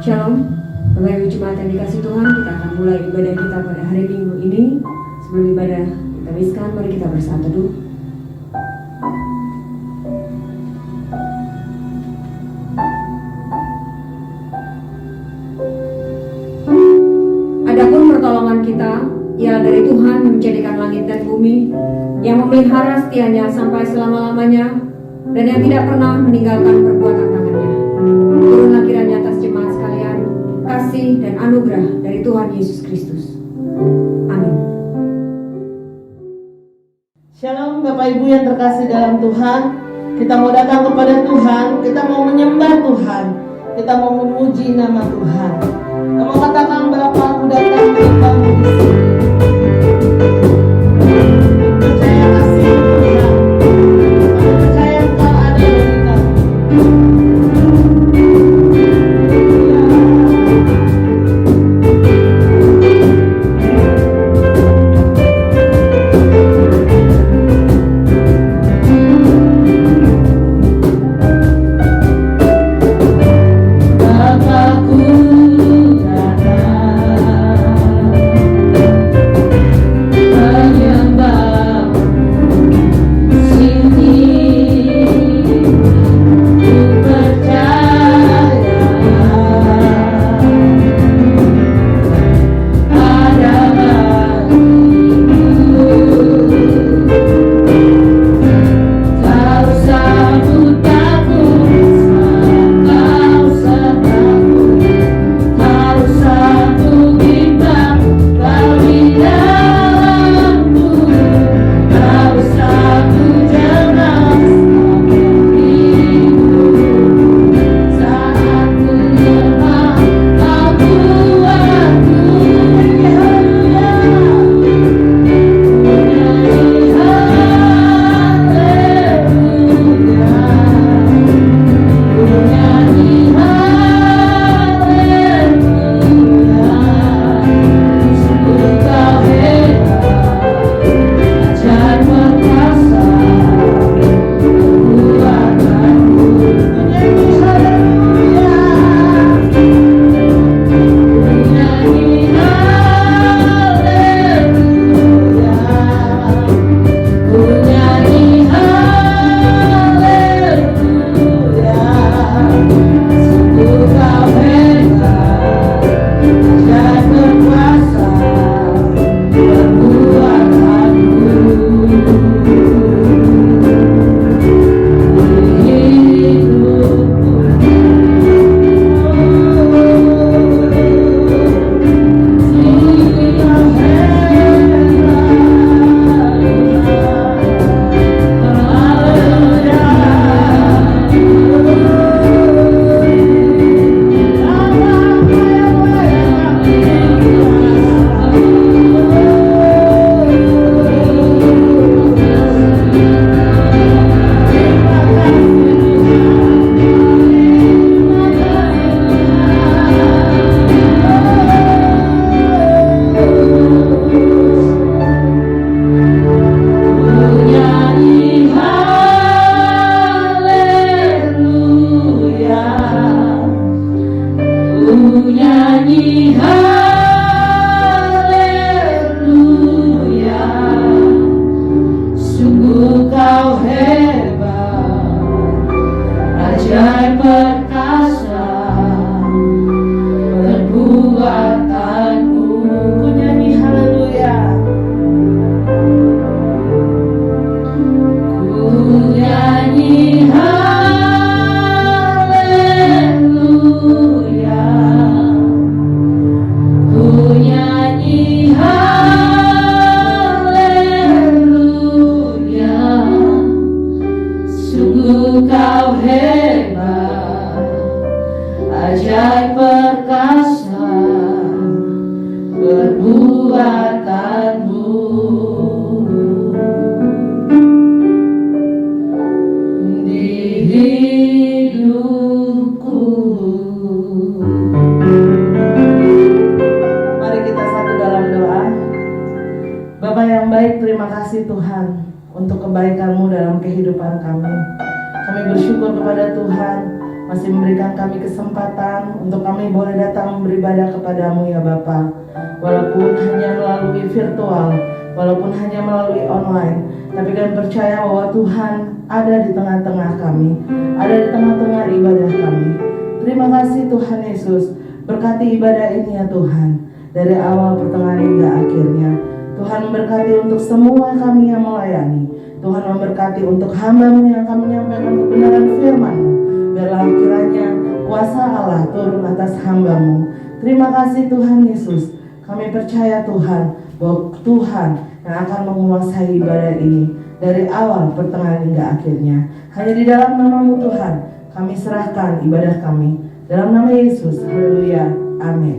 Shalom, Bapak Ibu Jemaat yang dikasih Tuhan, kita akan mulai ibadah kita pada hari Minggu ini. Sebelum ibadah kita habiskan, mari kita bersatu teduh. Adapun pertolongan kita ialah dari Tuhan yang menjadikan langit dan bumi, yang memelihara setianya sampai selama-lamanya, dan yang tidak pernah meninggalkan perbuatan tangannya. Turunlah kiranya atas jemaat sekalian kasih dan anugerah dari Tuhan Yesus Kristus. Amin. Shalom Bapak Ibu yang terkasih dalam Tuhan. Kita mau datang kepada Tuhan, kita mau menyembah Tuhan, kita mau memuji nama Tuhan. Kita mau katakan Bapa, aku datang menyembahmu di sini. Percaya kasih Tuhan, aku percaya Engkau ada bagi kami. masih memberikan kami kesempatan untuk kami boleh datang beribadah kepadamu ya Bapa. Walaupun hanya melalui virtual, walaupun hanya melalui online, tapi kami percaya bahwa Tuhan ada di tengah-tengah kami, ada di tengah-tengah ibadah kami. Terima kasih Tuhan Yesus, berkati ibadah ini ya Tuhan, dari awal, pertengahan hingga akhirnya. Tuhan memberkati untuk semua kami yang melayani. Tuhan memberkati untuk hamba-Mu yang akan menyampaikan kebenaran firman-Mu. Biarlah kiranya kuasa Allah turun atas hamba-Mu. Terima kasih Tuhan Yesus. Kami percaya Tuhan bahwa Tuhan yang akan menguasai ibadah ini dari awal, pertengahan hingga akhirnya. Hanya di dalam nama-Mu Tuhan kami serahkan ibadah kami. Dalam nama Yesus, haleluya, amin.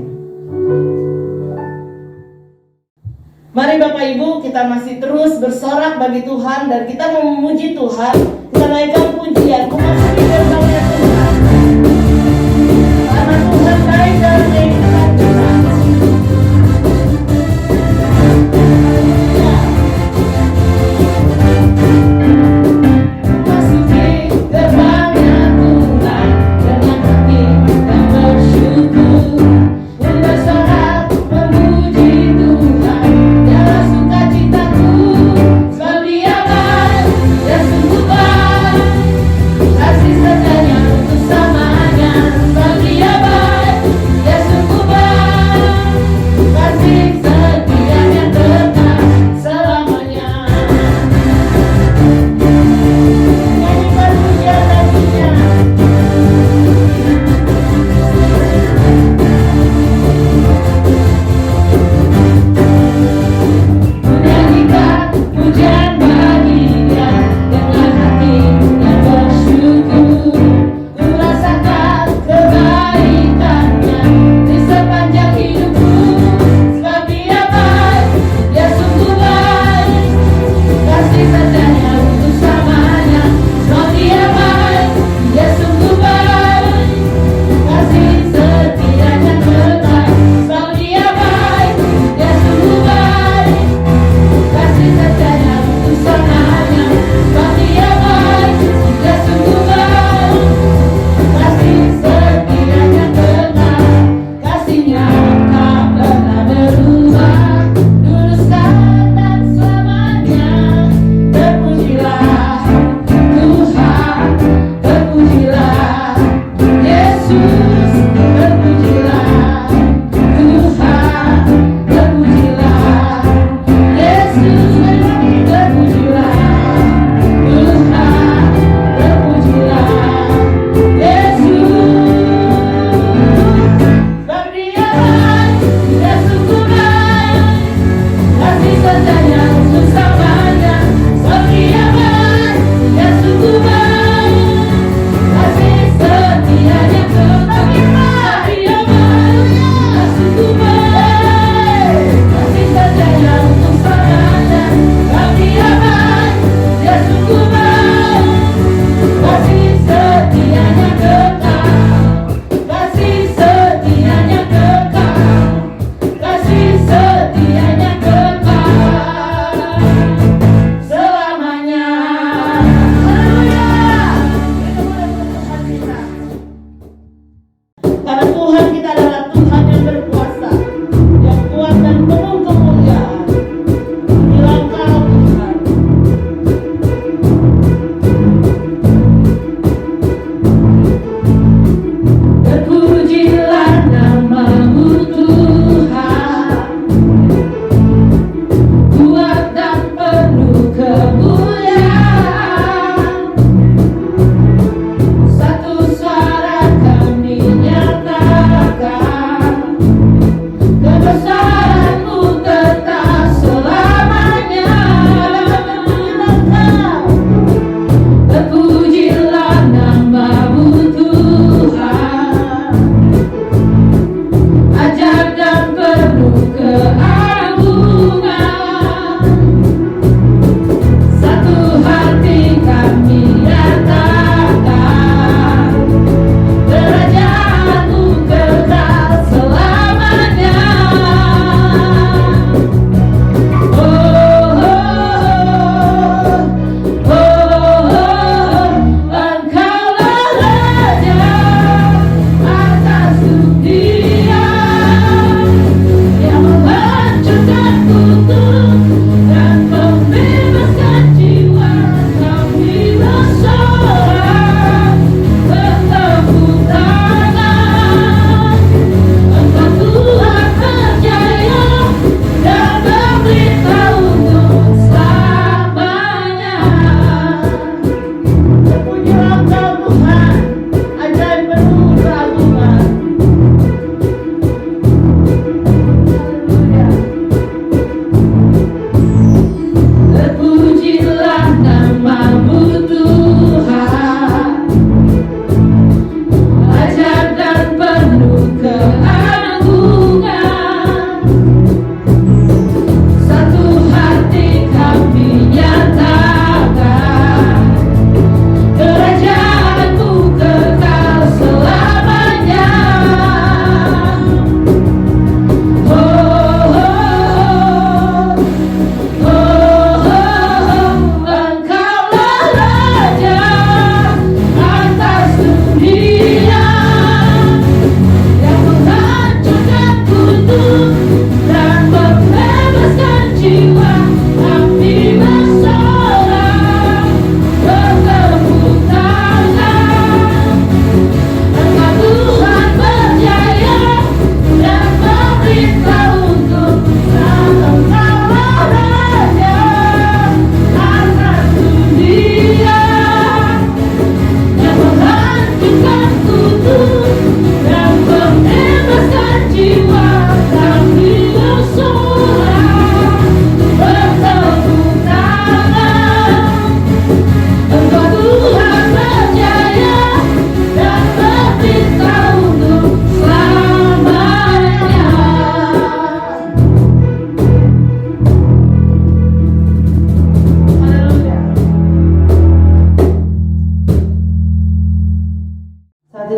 Mari Bapak Ibu, kita masih terus bersorak bagi Tuhan dan kita mau memuji Tuhan. Kita naikkan pujian, memasuki gerbangnya Tuhan. Karena Tuhan baik dalam kehidupan kita. Masuki gerbangnya Tuhan dengan hati yang bersyukur. Bersorak memuji Tuhan. Sukacitaku, sebab Dia baik dan sungguh baik. Kasih setianya untuk selamanya, sebab Dia baik dan sungguh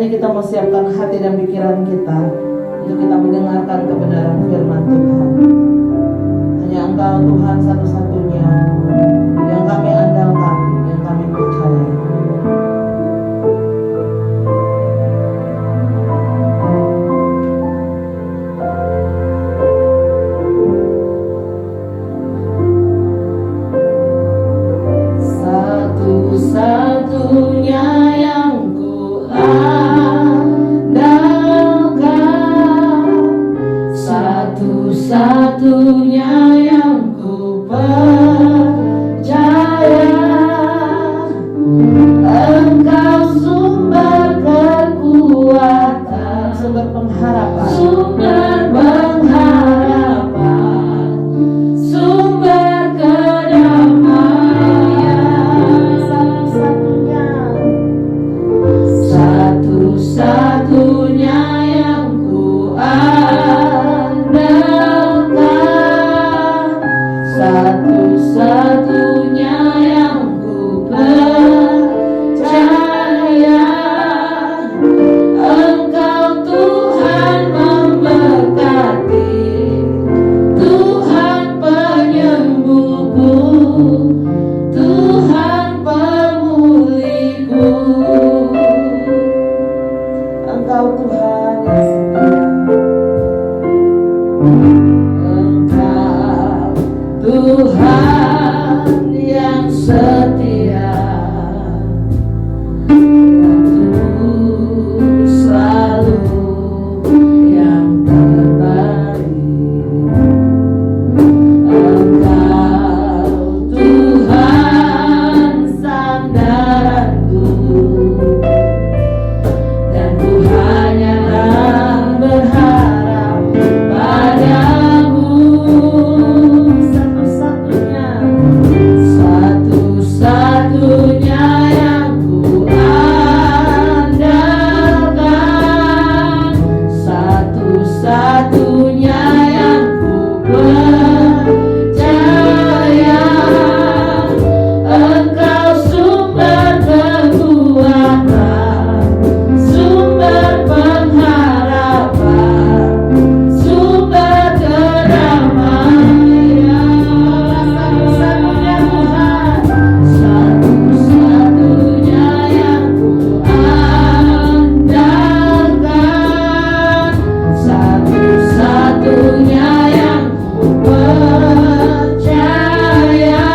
ini kita mau siapkan hati dan pikiran kita untuk kita mendengarkan kebenaran firman Tuhan. Hanya Engkau Tuhan satu-satunya yang kami andalkan, yang kami percaya. Satu-satunya yang ku andalkan, satu-satunya yang ku percaya, Engkau sumber kekuatan, sumber pengharapan, sumber kedamaian, satu-satunya yang ku andalkan, satu-satunya yang ku percaya, Engkau Tuhan memberkati, Tuhan penyembuhku, Tuhan pemulihku. Engkau Tuhan yang setia, Engkau Tuhan yang setia, waktu selalu yang terbaik. Engkau Tuhan sandaranku, dan ku hanya berharap padamu. Satu-satunya yang ku andalkan, satu-satunya yang ku percaya, Engkau sumber kekuatan, sumber pengharapan, sumber kedamaian. Satu-satunya Tuhan, satu-satunya yang ku andalkan, satu-satunya yang ku percaya,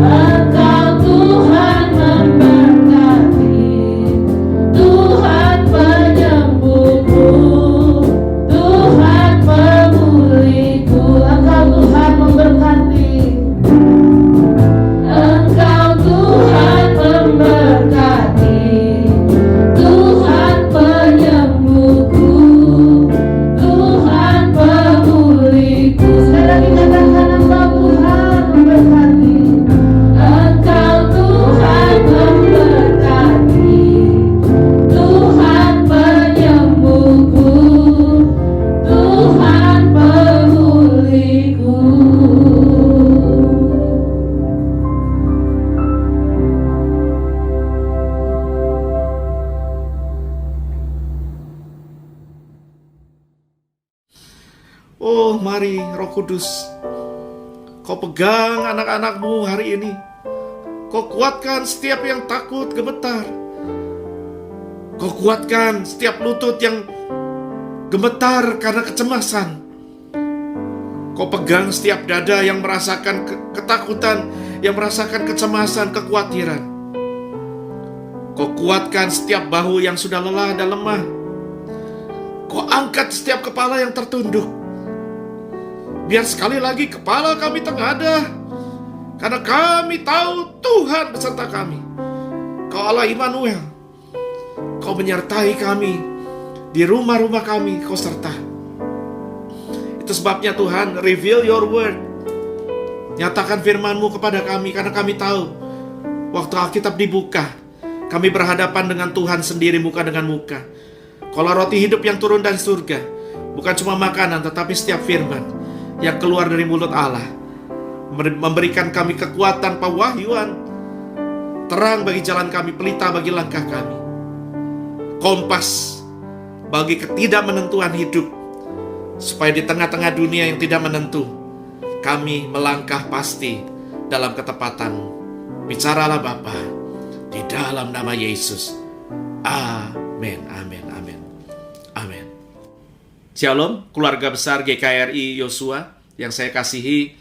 Engkau Tuhan memberkati, Tuhan penyembuhku, Tuhan pemulihku. Engkau Tuhan memberkati, Engkau Tuhan memberkati, Tuhan penyembuhku, Tuhan pemulihku. Sekali lagi katakan, Engkau Tuhan memberkati, Engkau Tuhan memberkati, Tuhan penyembuhku, Tuhan pemulihku. Oh, mari Roh Kudus, Kau pegang anak-anak-Mu hari ini. Kau kuatkan setiap yang takut gemetar. Kau kuatkan setiap lutut yang gemetar karena kecemasan. Kau pegang setiap dada yang merasakan ketakutan, yang merasakan kecemasan, kekhawatiran. Kau kuatkan setiap bahu yang sudah lelah dan lemah. Kau angkat setiap kepala yang tertunduk. Biar sekali lagi kepala kami tengadah, karena kami tahu Tuhan beserta kami. Kau Allah Immanuel. Kau menyertai kami di rumah-rumah kami. Kau serta. Itu sebabnya Tuhan, reveal your word. Nyatakan firman-Mu kepada kami, karena kami tahu waktu Alkitab dibuka, kami berhadapan dengan Tuhan sendiri muka dengan muka. Kalau roti hidup yang turun dari surga, bukan cuma makanan, tetapi setiap firman yang keluar dari mulut Allah, memberikan kami kekuatan, pewahyuan, terang bagi jalan kami, pelita bagi langkah kami. kompas bagi ketidakmenentuan hidup, supaya di tengah-tengah dunia yang tidak menentu, kami melangkah pasti dalam ketepatan-Mu. Bicaralah Bapa, di dalam nama Yesus. Amin, amin, amin, amin. Shalom, keluarga besar GKRI Yosua yang saya kasihi.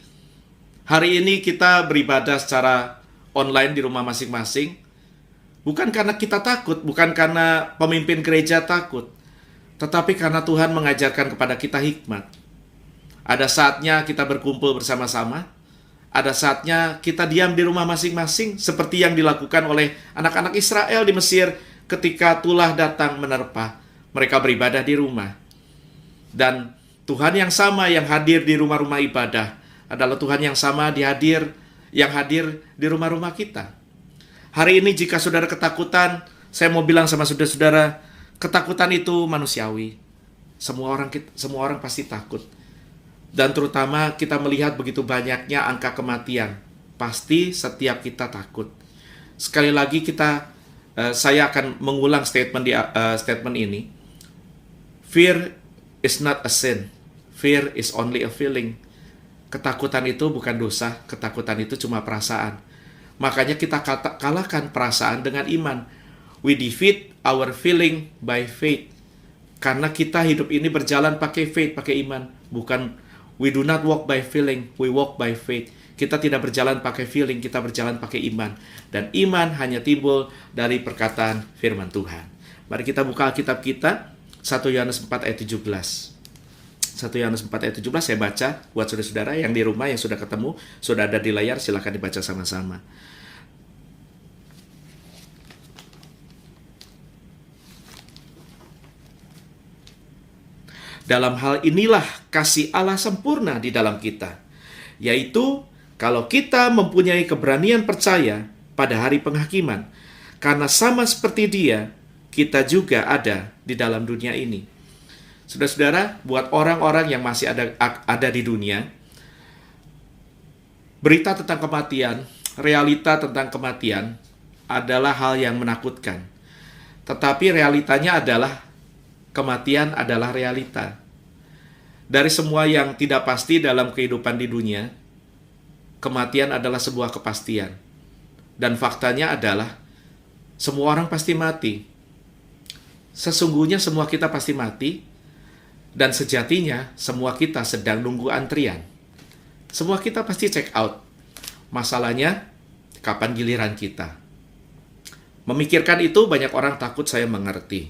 Hari ini kita beribadah secara online di rumah masing-masing. Bukan karena kita takut, bukan karena pemimpin gereja takut, tetapi karena Tuhan mengajarkan kepada kita hikmat. Ada saatnya kita berkumpul bersama-sama, ada saatnya kita diam di rumah masing-masing, seperti yang dilakukan oleh anak-anak Israel di Mesir ketika tulah datang menerpa. Mereka beribadah di rumah. Dan Tuhan yang sama yang hadir di rumah-rumah ibadah adalah Tuhan yang sama yang hadir di rumah-rumah kita. Hari ini jika saudara ketakutan, saya mau bilang sama saudara-saudara, ketakutan itu manusiawi. Semua orang pasti takut. Dan terutama kita melihat begitu banyaknya angka kematian. Pasti setiap kita takut. Sekali lagi saya akan mengulang statement ini. Fear is not a sin. Fear is only a feeling. Ketakutan itu bukan dosa, ketakutan itu cuma perasaan. Makanya kita kalahkan perasaan dengan iman. We defeat our feeling by faith. Karena kita hidup ini berjalan pakai faith, pakai iman. Bukan, we do not walk by feeling, we walk by faith. Kita tidak berjalan pakai feeling, kita berjalan pakai iman. Dan iman hanya timbul dari perkataan firman Tuhan. Mari kita buka Alkitab kita, 1 Yohanes 4 ayat 17. 1 Yohanes 4 ayat 17 saya baca buat saudara-saudara yang di rumah, yang sudah ketemu, sudah ada di layar, silakan dibaca sama-sama. Dalam hal inilah kasih Allah sempurna di dalam kita, yaitu kalau kita mempunyai keberanian percaya pada hari penghakiman, karena sama seperti Dia, kita juga ada di dalam dunia ini. Saudara-saudara, buat orang-orang yang masih ada di dunia, berita tentang kematian, realita tentang kematian adalah hal yang menakutkan. Tetapi realitanya adalah kematian adalah realita. Dari semua yang tidak pasti dalam kehidupan di dunia, kematian adalah sebuah kepastian. Dan faktanya adalah semua orang pasti mati. Sesungguhnya semua kita pasti mati, dan sejatinya semua kita sedang nunggu antrian. Semua kita pasti check out. Masalahnya, kapan giliran kita? Memikirkan itu banyak orang takut, saya mengerti.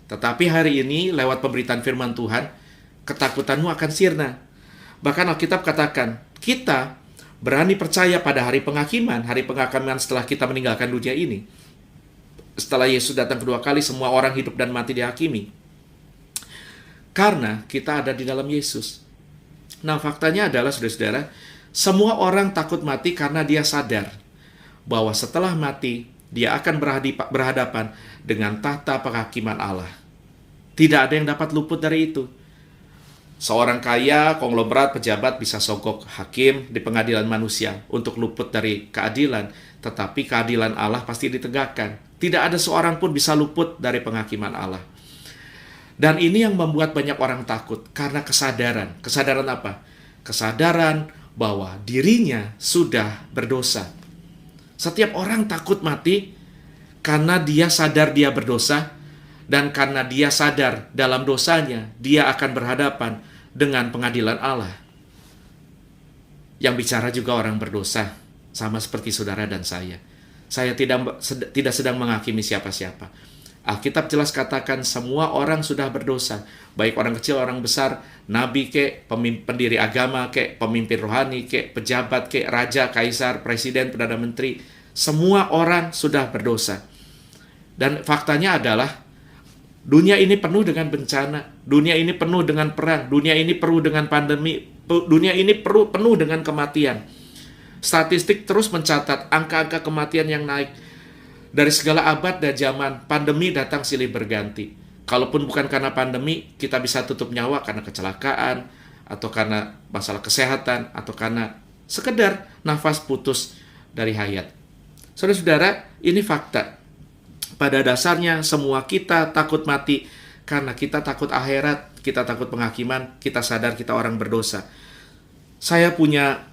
Tetapi hari ini lewat pemberitaan firman Tuhan, ketakutanmu akan sirna. Bahkan Alkitab katakan, kita berani percaya pada hari penghakiman setelah kita meninggalkan dunia ini. Setelah Yesus datang kedua kali, semua orang hidup dan mati dihakimi. Karena kita ada di dalam Yesus. Nah, faktanya adalah, saudara-saudara, semua orang takut mati karena dia sadar bahwa setelah mati, dia akan berhadapan dengan tahta penghakiman Allah. Tidak ada yang dapat luput dari itu. Seorang kaya, konglomerat, pejabat bisa sogok hakim di pengadilan manusia untuk luput dari keadilan, tetapi keadilan Allah pasti ditegakkan. Tidak ada seorang pun bisa luput dari penghakiman Allah. Dan ini yang membuat banyak orang takut karena kesadaran. Kesadaran apa? Kesadaran bahwa dirinya sudah berdosa. Setiap orang takut mati karena dia sadar dia berdosa, dan karena dia sadar dalam dosanya, dia akan berhadapan dengan pengadilan Allah. Yang bicara juga orang berdosa, sama seperti saudara dan saya. Saya tidak sedang menghakimi siapa-siapa. Alkitab jelas katakan semua orang sudah berdosa, baik orang kecil, orang besar, nabi kek, pendiri agama kek, pemimpin rohani kek, pejabat kek, raja, kaisar, presiden, perdana menteri, semua orang sudah berdosa. Dan faktanya adalah dunia ini penuh dengan bencana, dunia ini penuh dengan perang, dunia ini penuh dengan pandemi, dunia ini penuh dengan kematian. Statistik terus mencatat angka-angka kematian yang naik. Dari segala abad dan zaman, pandemi datang silih berganti. Kalaupun bukan karena pandemi, kita bisa tutup nyawa karena kecelakaan, atau karena masalah kesehatan, atau karena sekedar nafas putus dari hayat. Saudara-saudara, ini fakta. pada dasarnya semua kita takut mati karena kita takut akhirat, kita takut penghakiman, kita sadar kita orang berdosa. Saya punya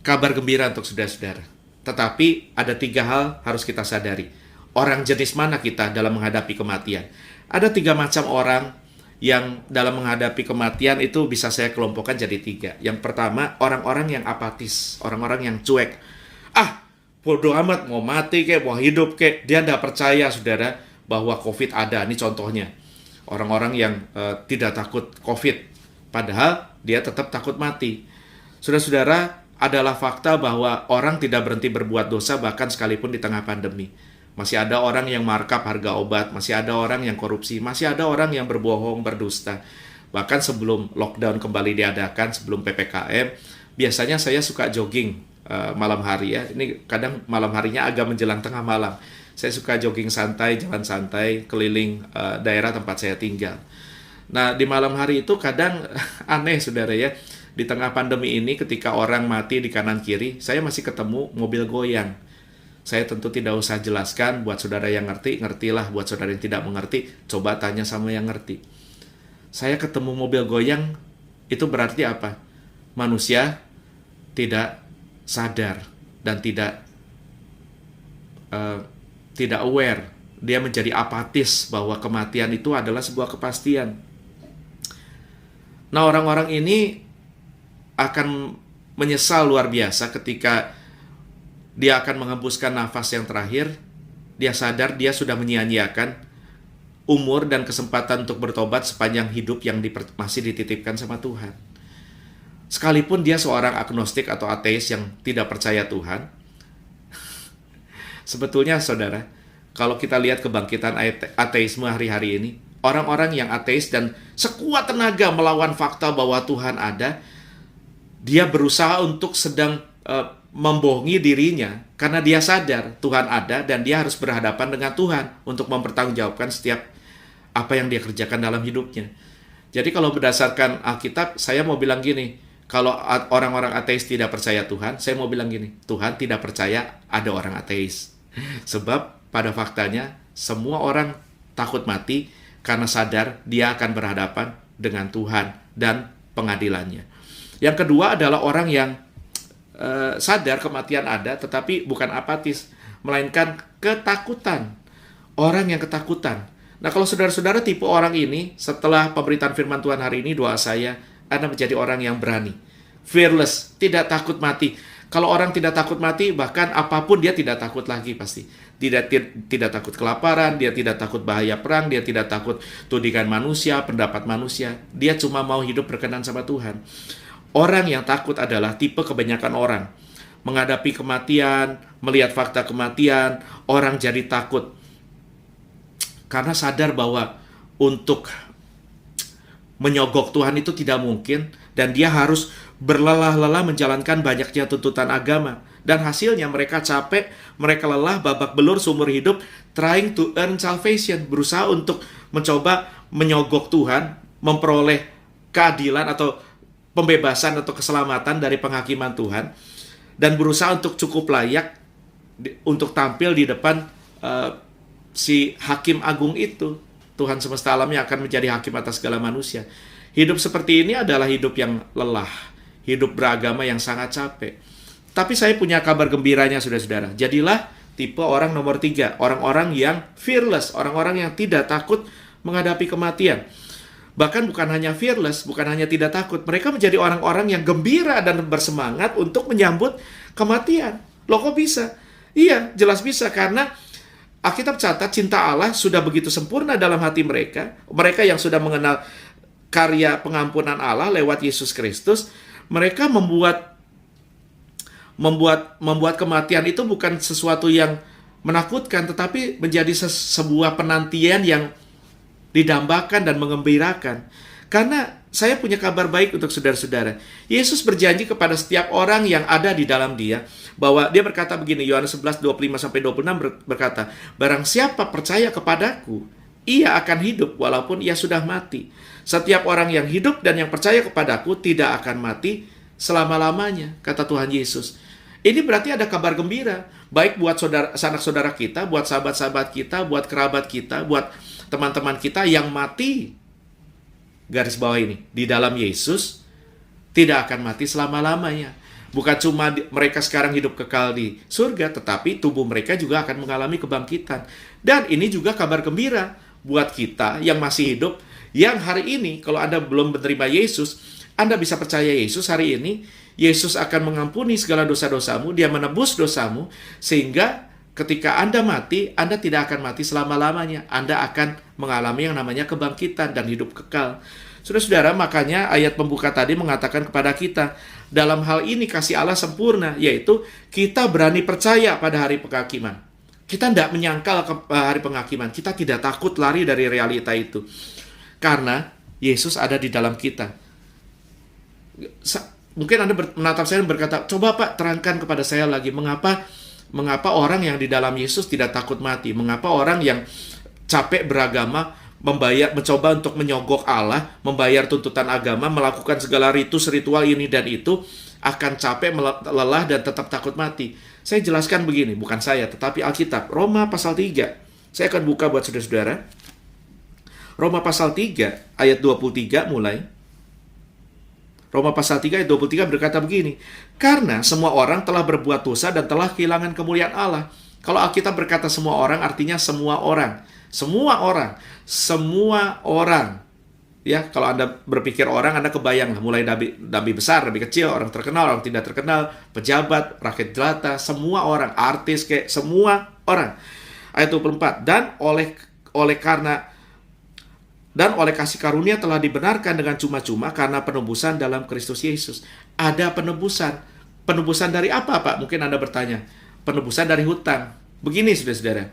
kabar gembira untuk saudara-saudara. Tetapi ada 3 hal harus kita sadari. Orang jenis mana kita dalam menghadapi kematian? Ada 3 macam orang yang dalam menghadapi kematian itu bisa saya kelompokkan jadi 3. Yang pertama, orang-orang yang apatis, orang-orang yang cuek. Bodoh amat, mau mati kek, mau hidup kek. Dia tidak percaya, saudara, bahwa COVID ada. Ini contohnya. Orang-orang yang tidak takut COVID. Padahal dia tetap takut mati. Saudara-saudara, adalah fakta bahwa orang tidak berhenti berbuat dosa bahkan sekalipun di tengah pandemi. Masih ada orang yang markup harga obat, masih ada orang yang korupsi, masih ada orang yang berbohong, berdusta. Bahkan sebelum lockdown kembali diadakan, sebelum PPKM, biasanya saya suka jogging malam hari ya. Ini kadang malam harinya agak menjelang tengah malam. Saya suka jogging santai, jalan santai, keliling daerah tempat saya tinggal. Nah, di malam hari itu kadang aneh, saudara ya. Di tengah pandemi ini, ketika orang mati di kanan kiri, saya masih ketemu mobil goyang. Saya tentu tidak usah jelaskan, buat saudara yang ngerti, ngertilah. Buat saudara yang tidak mengerti, coba tanya sama yang ngerti. Saya ketemu mobil goyang, itu berarti apa? Manusia tidak sadar dan tidak aware. Dia menjadi apatis bahwa kematian itu adalah sebuah kepastian. Nah, orang-orang ini akan menyesal luar biasa ketika dia akan menghembuskan nafas yang terakhir. Dia sadar dia sudah menyia-nyiakan umur dan kesempatan untuk bertobat sepanjang hidup yang masih dititipkan sama Tuhan. Sekalipun dia seorang agnostik atau ateis yang tidak percaya Tuhan, sebetulnya saudara, kalau kita lihat kebangkitan ateisme hari-hari ini, orang-orang yang ateis dan sekuat tenaga melawan fakta bahwa Tuhan ada, dia berusaha untuk sedang membohongi dirinya karena dia sadar Tuhan ada dan dia harus berhadapan dengan Tuhan untuk mempertanggungjawabkan setiap apa yang dia kerjakan dalam hidupnya. Jadi kalau berdasarkan Alkitab, saya mau bilang gini, kalau orang-orang ateis tidak percaya Tuhan, saya mau bilang gini, Tuhan tidak percaya ada orang ateis. Sebab pada faktanya semua orang takut mati karena sadar dia akan berhadapan dengan Tuhan dan pengadilannya. Yang kedua adalah orang yang sadar kematian ada, tetapi bukan apatis, melainkan ketakutan. Orang yang ketakutan. Nah, kalau saudara-saudara tipe orang ini, setelah pemberitaan firman Tuhan hari ini, doa saya, Anda menjadi orang yang berani, fearless, tidak takut mati. Kalau orang tidak takut mati, bahkan apapun dia tidak takut lagi pasti. Tidak takut kelaparan, dia tidak takut bahaya perang, dia tidak takut tudingan manusia, pendapat manusia. Dia cuma mau hidup berkenan sama Tuhan. Orang yang takut adalah tipe kebanyakan orang. Menghadapi kematian, melihat fakta kematian, orang jadi takut. Karena sadar bahwa untuk menyogok Tuhan itu tidak mungkin, dan dia harus berlelah-lelah menjalankan banyaknya tuntutan agama. Dan hasilnya mereka capek, mereka lelah, babak belur seumur hidup, trying to earn salvation, berusaha untuk mencoba menyogok Tuhan, memperoleh keadilan atau pembebasan atau keselamatan dari penghakiman Tuhan, dan berusaha untuk cukup layak untuk tampil di depan si hakim agung itu. Tuhan semesta alam yang akan menjadi hakim atas segala manusia. Hidup seperti ini adalah hidup yang lelah, hidup beragama yang sangat capek. Tapi saya punya kabar gembiranya, saudara-saudara. Jadilah tipe orang nomor 3, orang-orang yang fearless, orang-orang yang tidak takut menghadapi kematian. Bahkan bukan hanya fearless, bukan hanya tidak takut, mereka menjadi orang-orang yang gembira dan bersemangat untuk menyambut kematian. Loh, kok bisa? Iya, jelas bisa, karena Alkitab catat cinta Allah sudah begitu sempurna dalam hati mereka. Mereka yang sudah mengenal karya pengampunan Allah lewat Yesus Kristus, mereka membuat kematian itu bukan sesuatu yang menakutkan, tetapi menjadi sebuah penantian yang didambakan dan mengembirakan. Karena saya punya kabar baik untuk saudara-saudara. Yesus berjanji kepada setiap orang yang ada di dalam dia, bahwa dia berkata begini, Yohanes 11, 25-26 berkata, barang siapa percaya kepadaku, ia akan hidup walaupun ia sudah mati. Setiap orang yang hidup dan yang percaya kepadaku tidak akan mati selama-lamanya, kata Tuhan Yesus. Ini berarti ada kabar gembira baik buat sanak saudara kita, buat sahabat-sahabat kita, buat kerabat kita, buat teman-teman kita yang mati, garis bawah ini, di dalam Yesus, tidak akan mati selama-lamanya. Bukan cuma mereka sekarang hidup kekal di surga, tetapi tubuh mereka juga akan mengalami kebangkitan. Dan ini juga kabar gembira buat kita yang masih hidup, yang hari ini, kalau Anda belum menerima Yesus, Anda bisa percaya Yesus hari ini. Yesus akan mengampuni segala dosa-dosamu, Dia menebus dosamu, sehingga ketika Anda mati, Anda tidak akan mati selama-lamanya. Anda akan mengalami yang namanya kebangkitan dan hidup kekal. Saudara-saudara, makanya ayat pembuka tadi mengatakan kepada kita, dalam hal ini kasih Allah sempurna, yaitu kita berani percaya pada hari penghakiman. Kita tidak menyangkal hari penghakiman, kita tidak takut lari dari realita itu. Karena Yesus ada di dalam kita. Mungkin Anda menatap saya dan berkata, coba Pak, terangkan kepada saya lagi, mengapa orang yang di dalam Yesus tidak takut mati? Mengapa orang yang capek beragama, mencoba untuk menyogok Allah, membayar tuntutan agama, melakukan segala ritual ini dan itu, akan capek, lelah, dan tetap takut mati? Saya jelaskan begini, bukan saya, tetapi Alkitab. Roma pasal 3. Saya akan buka buat saudara-saudara. Roma pasal 3, ayat 23 mulai. Roma pasal 3 ayat 23 berkata begini, karena semua orang telah berbuat dosa dan telah kehilangan kemuliaan Allah. Kalau Alkitab berkata semua orang, artinya semua orang. Semua orang. Semua orang. Ya, kalau Anda berpikir orang, Anda kebayang lah, mulai nabi besar, nabi kecil, orang terkenal, orang tidak terkenal, pejabat, rakyat jelata, semua orang, artis, kayak semua orang. Ayat 24, dan oleh kasih karunia telah dibenarkan dengan cuma-cuma karena penebusan dalam Kristus Yesus. Ada penebusan. Penebusan dari apa, Pak? Mungkin Anda bertanya. Penebusan dari hutang. Begini, saudara-saudara.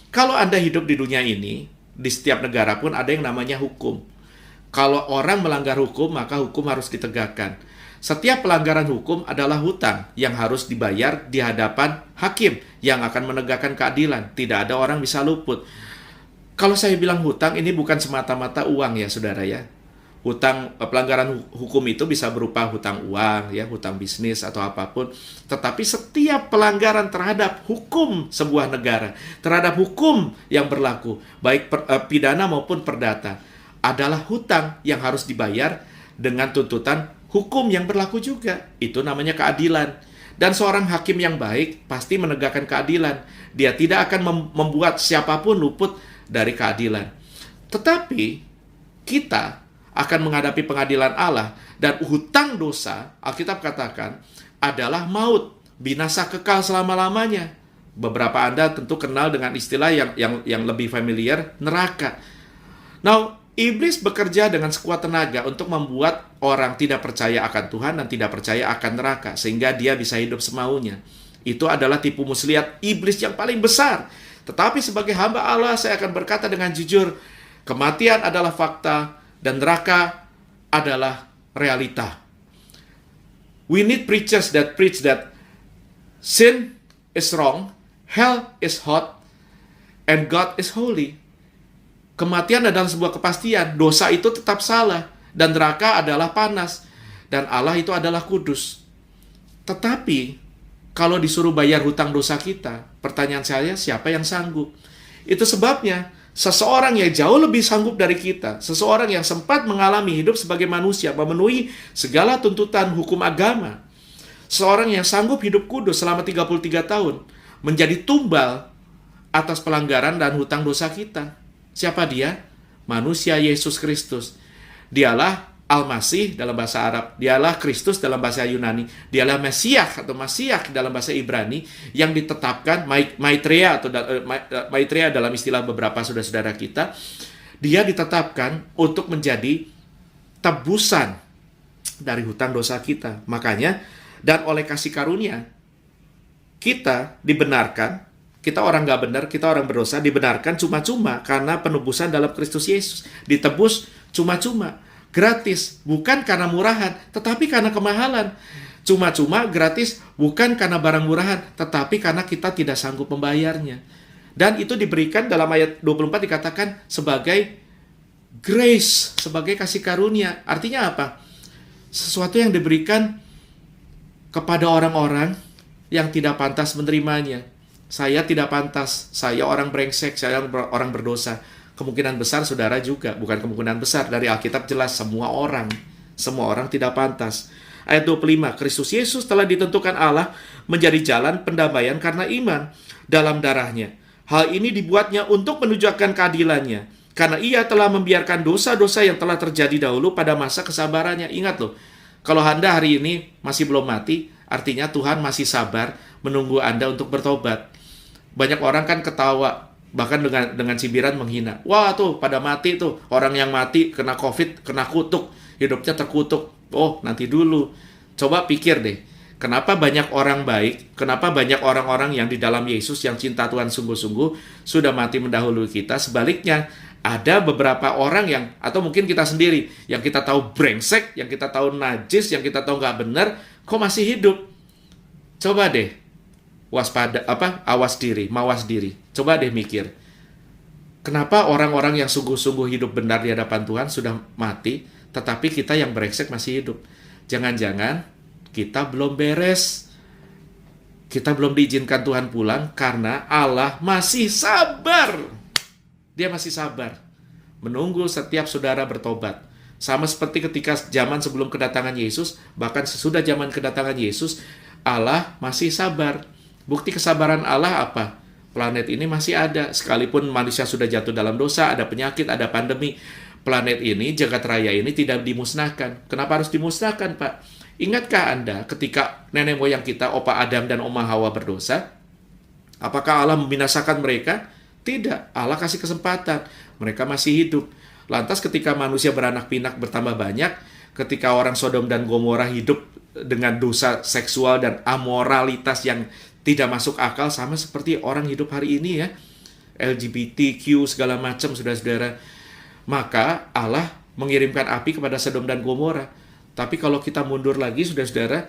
Kalau Anda hidup di dunia ini, di setiap negara pun ada yang namanya hukum. Kalau orang melanggar hukum, maka hukum harus ditegakkan. Setiap pelanggaran hukum adalah hutang yang harus dibayar di hadapan hakim yang akan menegakkan keadilan. Tidak ada orang bisa luput. Kalau saya bilang hutang, ini bukan semata-mata uang ya, saudara ya. Hutang, pelanggaran hukum itu bisa berupa hutang uang, ya, hutang bisnis atau apapun. Tetapi setiap pelanggaran terhadap hukum sebuah negara, terhadap hukum yang berlaku, baik pidana maupun perdata, adalah hutang yang harus dibayar dengan tuntutan hukum yang berlaku juga. Itu namanya keadilan. Dan seorang hakim yang baik pasti menegakkan keadilan. Dia tidak akan membuat siapapun luput dari keadilan. Tetapi kita akan menghadapi pengadilan Allah, dan hutang dosa, Alkitab katakan, adalah maut, binasa kekal selama-lamanya. Beberapa Anda tentu kenal dengan istilah yang lebih familiar, neraka. Now, iblis bekerja dengan sekuat tenaga untuk membuat orang tidak percaya akan Tuhan dan tidak percaya akan neraka, sehingga dia bisa hidup semaunya. Itu adalah tipu muslihat iblis yang paling besar. Tetapi sebagai hamba Allah, saya akan berkata dengan jujur, kematian adalah fakta, dan neraka adalah realita. We need preachers that preach that sin is wrong, hell is hot, and God is holy. Kematian adalah sebuah kepastian, dosa itu tetap salah, dan neraka adalah panas, dan Allah itu adalah kudus. Tetapi, kalau disuruh bayar hutang dosa kita, pertanyaan saya, siapa yang sanggup? Itu sebabnya, seseorang yang jauh lebih sanggup dari kita, seseorang yang sempat mengalami hidup sebagai manusia, memenuhi segala tuntutan hukum agama, seorang yang sanggup hidup kudus selama 33 tahun, menjadi tumbal atas pelanggaran dan hutang dosa kita. Siapa dia? Manusia Yesus Kristus. Dialah Al-Masih dalam bahasa Arab, dialah Kristus dalam bahasa Yunani, dialah Mesias atau Masiah dalam bahasa Ibrani, yang ditetapkan Maitreya atau Maitreya dalam istilah beberapa saudara-saudara kita, dia ditetapkan untuk menjadi tebusan dari hutang dosa kita. Makanya, dan oleh kasih karunia, kita dibenarkan, kita orang nggak benar, kita orang berdosa, dibenarkan cuma-cuma karena penebusan dalam Kristus Yesus. Ditebus cuma-cuma. Gratis, bukan karena murahan, tetapi karena kemahalan. Cuma-cuma gratis, bukan karena barang murahan, tetapi karena kita tidak sanggup membayarnya. Dan itu diberikan dalam ayat 24 dikatakan sebagai grace, sebagai kasih karunia. Artinya apa? Sesuatu yang diberikan kepada orang-orang yang tidak pantas menerimanya. Saya tidak pantas, saya orang brengsek, saya orang berdosa. Kemungkinan besar saudara juga, bukan kemungkinan besar, dari Alkitab jelas semua orang tidak pantas. Ayat 25, Kristus Yesus telah ditentukan Allah menjadi jalan pendamaian karena iman dalam darahnya. Hal ini dibuatnya untuk menunjukkan keadilannya, karena ia telah membiarkan dosa-dosa yang telah terjadi dahulu pada masa kesabarannya. Ingat loh, kalau Anda hari ini masih belum mati, artinya Tuhan masih sabar menunggu Anda untuk bertobat. Banyak orang kan ketawa, bahkan dengan cibiran menghina. Wah tuh, pada mati tuh, orang yang mati kena COVID, kena kutuk, hidupnya terkutuk. Oh, nanti dulu. Coba pikir deh, kenapa banyak orang baik, kenapa banyak orang-orang yang di dalam Yesus yang cinta Tuhan sungguh-sungguh sudah mati mendahului kita. Sebaliknya, ada beberapa orang yang, atau mungkin kita sendiri, yang kita tahu brengsek, yang kita tahu najis, yang kita tahu nggak benar, kok masih hidup? Coba deh, awas diri, mawas diri. Coba deh mikir, kenapa orang-orang yang sungguh-sungguh hidup benar di hadapan Tuhan sudah mati, tetapi kita yang brengsek masih hidup? Jangan-jangan kita belum beres. Kita belum diizinkan Tuhan pulang karena Allah masih sabar. Dia masih sabar menunggu setiap saudara bertobat. Sama seperti ketika zaman sebelum kedatangan Yesus, bahkan sesudah zaman kedatangan Yesus, Allah masih sabar. Bukti kesabaran Allah apa? Planet ini masih ada. Sekalipun manusia sudah jatuh dalam dosa, ada penyakit, ada pandemi, planet ini, jagat raya ini tidak dimusnahkan. Kenapa harus dimusnahkan, Pak? Ingatkah Anda ketika nenek moyang kita, Opa Adam dan Oma Hawa berdosa? Apakah Allah membinasakan mereka? Tidak, Allah kasih kesempatan. Mereka masih hidup. Lantas ketika manusia beranak pinak bertambah banyak, ketika orang Sodom dan Gomora hidup dengan dosa seksual dan amoralitas yang tidak masuk akal, sama seperti orang hidup hari ini ya, LGBTQ segala macam, saudara-saudara. Maka Allah mengirimkan api kepada Sodom dan Gomora. Tapi kalau kita mundur lagi, saudara-saudara,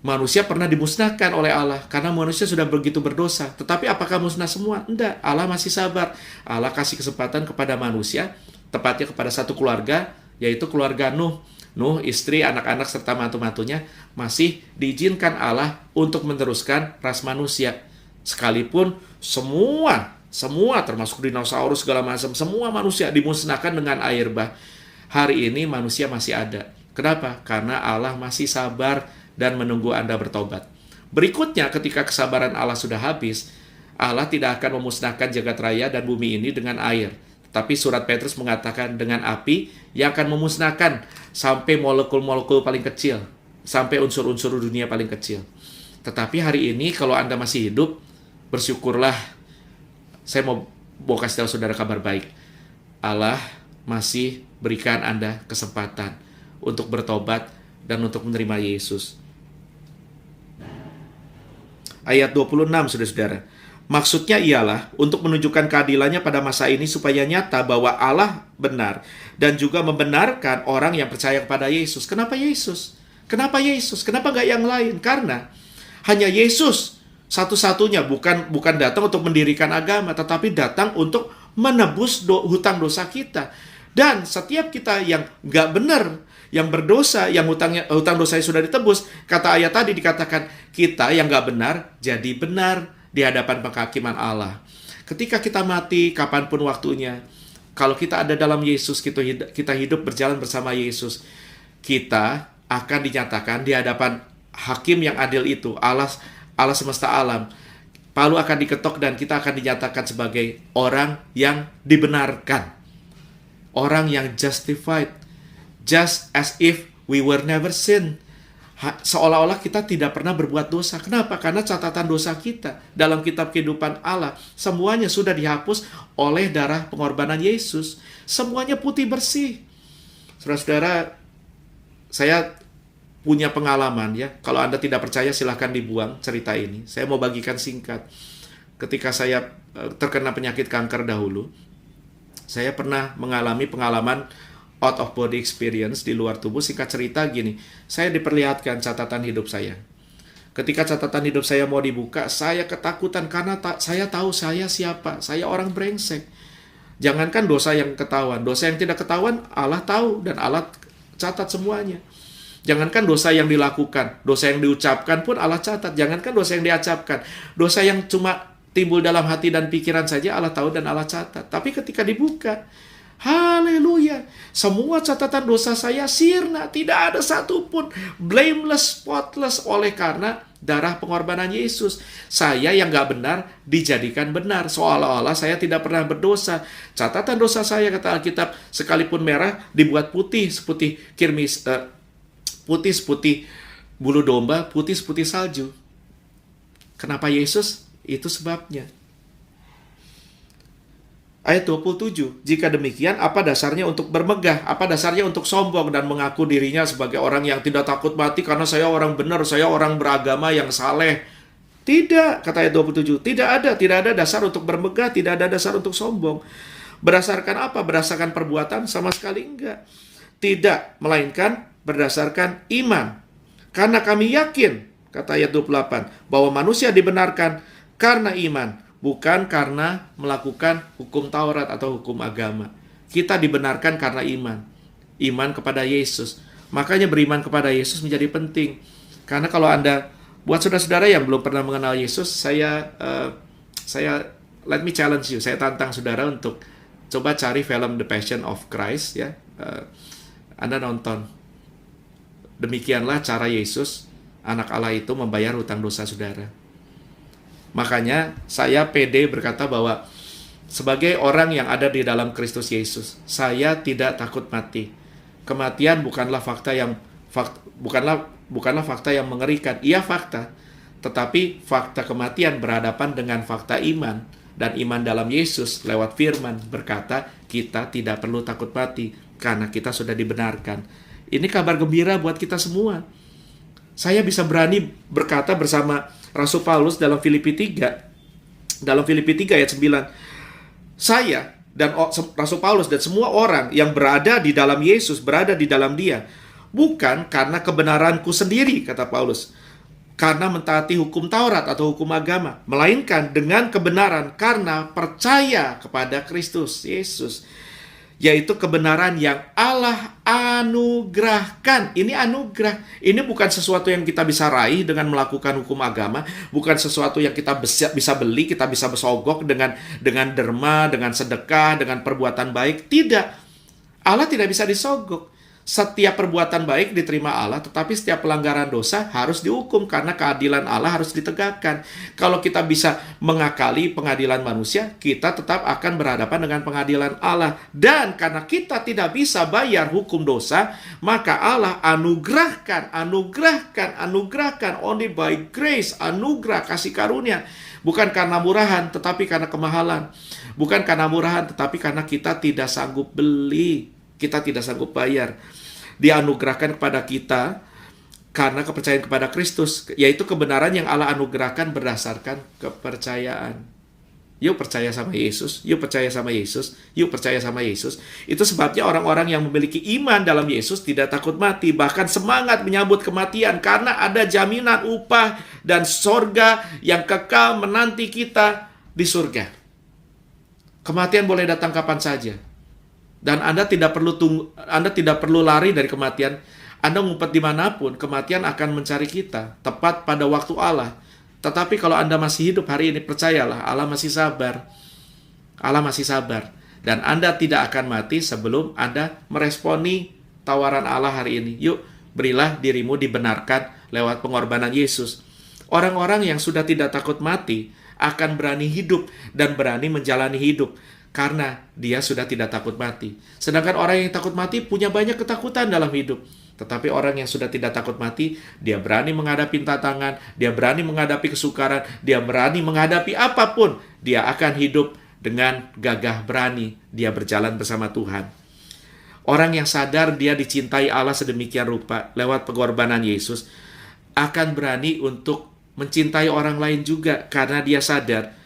manusia pernah dimusnahkan oleh Allah karena manusia sudah begitu berdosa. Tetapi apakah musnah semua? Enggak, Allah masih sabar. Allah kasih kesempatan kepada manusia, tepatnya kepada satu keluarga, yaitu keluarga Nuh. Nuh, istri, anak-anak, serta mantu-mantunya masih diizinkan Allah untuk meneruskan ras manusia. Sekalipun semua termasuk dinosaurus segala macam, semua manusia dimusnahkan dengan air bah. Hari ini manusia masih ada. Kenapa? Karena Allah masih sabar dan menunggu Anda bertobat. Berikutnya, ketika kesabaran Allah sudah habis, Allah tidak akan memusnahkan jagat raya dan bumi ini dengan air. Tapi surat Petrus mengatakan dengan api yang akan memusnahkan sampai molekul-molekul paling kecil, sampai unsur-unsur dunia paling kecil. Tetapi hari ini kalau Anda masih hidup, bersyukurlah. Saya mau kasih tahu saudara kabar baik. Allah masih berikan Anda kesempatan untuk bertobat dan untuk menerima Yesus. Ayat 26, saudara-saudara. Maksudnya ialah untuk menunjukkan keadilannya pada masa ini supaya nyata bahwa Allah benar dan juga membenarkan orang yang percaya kepada Yesus. Kenapa Yesus? Kenapa Yesus? Kenapa nggak yang lain? Karena hanya Yesus satu-satunya, bukan datang untuk mendirikan agama, tetapi datang untuk menebus hutang dosa kita. Dan setiap kita yang nggak benar, yang berdosa, yang hutang dosanya sudah ditebus, kata ayat tadi dikatakan, kita yang nggak benar, jadi benar di hadapan penghakiman Allah. Ketika kita mati, kapanpun waktunya, kalau kita ada dalam Yesus, kita hidup berjalan bersama Yesus, kita akan dinyatakan di hadapan hakim yang adil itu, Allah semesta alam. Palu akan diketok dan kita akan dinyatakan sebagai orang yang dibenarkan. Orang yang justified. Just as if we were never sin. Seolah-olah kita tidak pernah berbuat dosa. Kenapa? Karena catatan dosa kita dalam kitab kehidupan Allah, semuanya sudah dihapus oleh darah pengorbanan Yesus. Semuanya putih bersih. Saudara-saudara, saya punya pengalaman ya. Kalau Anda tidak percaya silahkan dibuang cerita ini. Saya mau bagikan singkat. Ketika saya terkena penyakit kanker dahulu, saya pernah mengalami pengalaman out of body experience di luar tubuh. Singkat cerita gini, saya diperlihatkan catatan hidup saya. Ketika catatan hidup saya mau dibuka, saya ketakutan karena saya tahu saya siapa. Saya orang brengsek. Jangankan dosa yang ketahuan, dosa yang tidak ketahuan Allah tahu dan Allah catat semuanya. Jangankan dosa yang dilakukan, dosa yang diucapkan pun Allah catat. Jangankan dosa yang diucapkan, dosa yang cuma timbul dalam hati dan pikiran saja Allah tahu dan Allah catat. Tapi ketika dibuka, haleluya, semua catatan dosa saya sirna, tidak ada satupun, blameless, spotless, oleh karena darah pengorbanan Yesus. Saya yang gak benar dijadikan benar, seolah-olah saya tidak pernah berdosa. Catatan dosa saya, kata Alkitab, sekalipun merah dibuat putih seputih kirmis, putih seputih bulu domba, putih seputih salju. Kenapa Yesus? Itu sebabnya. Ayat 27, jika demikian, apa dasarnya untuk bermegah? Apa dasarnya untuk sombong dan mengaku dirinya sebagai orang yang tidak takut mati karena saya orang benar, saya orang beragama yang saleh? Tidak, kata ayat 27, tidak ada dasar untuk bermegah, tidak ada dasar untuk sombong. Berdasarkan apa? Berdasarkan perbuatan? Sama sekali enggak. Tidak, melainkan berdasarkan iman. Karena kami yakin, kata ayat 28, bahwa manusia dibenarkan karena iman, bukan karena melakukan hukum Taurat atau hukum agama. Kita dibenarkan karena iman. Iman kepada Yesus. Makanya beriman kepada Yesus menjadi penting. Karena kalau Anda, buat saudara-saudara yang belum pernah mengenal Yesus, saya let me challenge you. Saya tantang saudara untuk coba cari film The Passion of Christ, ya. Anda nonton. Demikianlah cara Yesus, anak Allah itu, membayar hutang dosa saudara. Makanya saya pede berkata bahwa sebagai orang yang ada di dalam Kristus Yesus, saya tidak takut mati. Kematian bukanlah fakta yang mengerikan. Iya fakta, tetapi fakta kematian berhadapan dengan fakta iman, dan iman dalam Yesus lewat firman berkata kita tidak perlu takut mati karena kita sudah dibenarkan. Ini kabar gembira buat kita semua. Saya bisa berani berkata bersama Rasul Paulus dalam Filipi 3. Dalam Filipi 3 ayat 9. Saya dan Rasul Paulus dan semua orang yang berada di dalam Yesus, berada di dalam Dia, bukan karena kebenaranku sendiri, kata Paulus, karena mentaati hukum Taurat atau hukum agama, melainkan dengan kebenaran karena percaya kepada Kristus Yesus, yaitu kebenaran yang Allah anugerahkan. Ini anugerah. Ini bukan sesuatu yang kita bisa raih dengan melakukan hukum agama, bukan sesuatu yang kita bisa beli, kita bisa bersogok dengan derma, dengan sedekah, dengan perbuatan baik. Tidak. Allah tidak bisa disogok. Setiap perbuatan baik diterima Allah, tetapi setiap pelanggaran dosa harus dihukum karena keadilan Allah harus ditegakkan. Kalau kita bisa mengakali pengadilan manusia, kita tetap akan berhadapan dengan pengadilan Allah. Dan karena kita tidak bisa bayar hukum dosa, maka Allah anugerahkan only by grace, anugerah kasih karunia. Bukan karena murahan, tetapi karena kemahalan. Bukan karena murahan, tetapi karena kita tidak sanggup beli. Kita tidak sanggup bayar. Dianugerahkan kepada kita karena kepercayaan kepada Kristus, yaitu kebenaran yang Allah anugerahkan berdasarkan kepercayaan. Yuk percaya sama Yesus, yuk percaya sama Yesus, yuk percaya sama Yesus. Itu sebabnya orang-orang yang memiliki iman dalam Yesus tidak takut mati, bahkan semangat menyambut kematian karena ada jaminan upah dan sorga yang kekal menanti kita di surga. Kematian boleh datang kapan saja. Dan Anda tidak perlu lari dari kematian. Anda ngumpet dimanapun, kematian akan mencari kita tepat pada waktu Allah. Tetapi kalau Anda masih hidup hari ini, percayalah, Allah masih sabar. Allah masih sabar. Dan Anda tidak akan mati sebelum Anda meresponi tawaran Allah hari ini. Yuk, berilah dirimu dibenarkan lewat pengorbanan Yesus. Orang-orang yang sudah tidak takut mati akan berani hidup dan berani menjalani hidup. Karena dia sudah tidak takut mati. Sedangkan orang yang takut mati punya banyak ketakutan dalam hidup. Tetapi orang yang sudah tidak takut mati, dia berani menghadapi tantangan, dia berani menghadapi kesukaran, dia berani menghadapi apapun. Dia akan hidup dengan gagah berani. Dia berjalan bersama Tuhan. Orang yang sadar dia dicintai Allah sedemikian rupa lewat pengorbanan Yesus, akan berani untuk mencintai orang lain juga karena dia sadar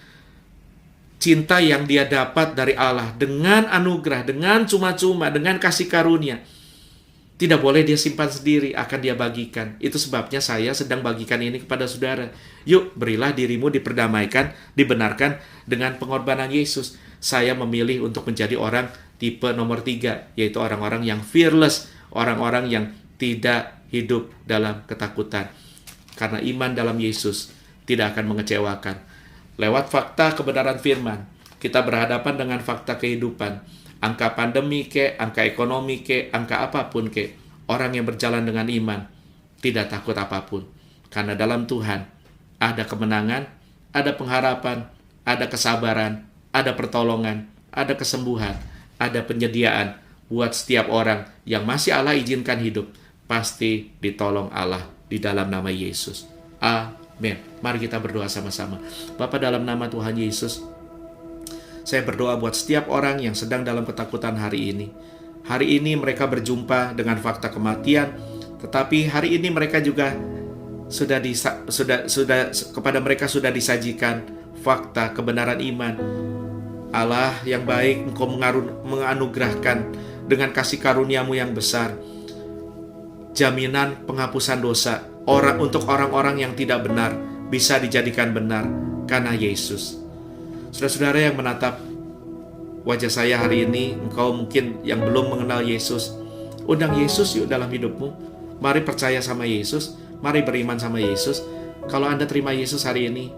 cinta yang dia dapat dari Allah dengan anugerah, dengan cuma-cuma, dengan kasih karunia. Tidak boleh dia simpan sendiri, akan dia bagikan. Itu sebabnya saya sedang bagikan ini kepada saudara. Yuk, berilah dirimu diperdamaikan, dibenarkan dengan pengorbanan Yesus. Saya memilih untuk menjadi orang tipe nomor 3, yaitu orang-orang yang fearless, orang-orang yang tidak hidup dalam ketakutan. Karena iman dalam Yesus tidak akan mengecewakan. Lewat fakta kebenaran firman, kita berhadapan dengan fakta kehidupan. Angka pandemi ke, angka ekonomi ke, angka apapun ke, orang yang berjalan dengan iman tidak takut apapun. Karena dalam Tuhan ada kemenangan, ada pengharapan, ada kesabaran, ada pertolongan, ada kesembuhan, ada penyediaan buat setiap orang yang masih Allah izinkan hidup. Pasti ditolong Allah di dalam nama Yesus. Amin. Mari kita berdoa sama-sama. Bapa, dalam nama Tuhan Yesus, saya berdoa buat setiap orang yang sedang dalam ketakutan hari ini. Hari ini mereka berjumpa dengan fakta kematian, tetapi hari ini mereka juga kepada mereka sudah disajikan fakta kebenaran iman. Allah yang baik, Engkau menganugerahkan dengan kasih karunia-Mu yang besar jaminan penghapusan dosa untuk orang-orang yang tidak benar bisa dijadikan benar karena Yesus. Saudara-saudara yang menatap wajah saya hari ini, engkau mungkin yang belum mengenal Yesus, undang Yesus yuk dalam hidupmu. Mari percaya sama Yesus, mari beriman sama Yesus. Kalau Anda terima Yesus hari ini,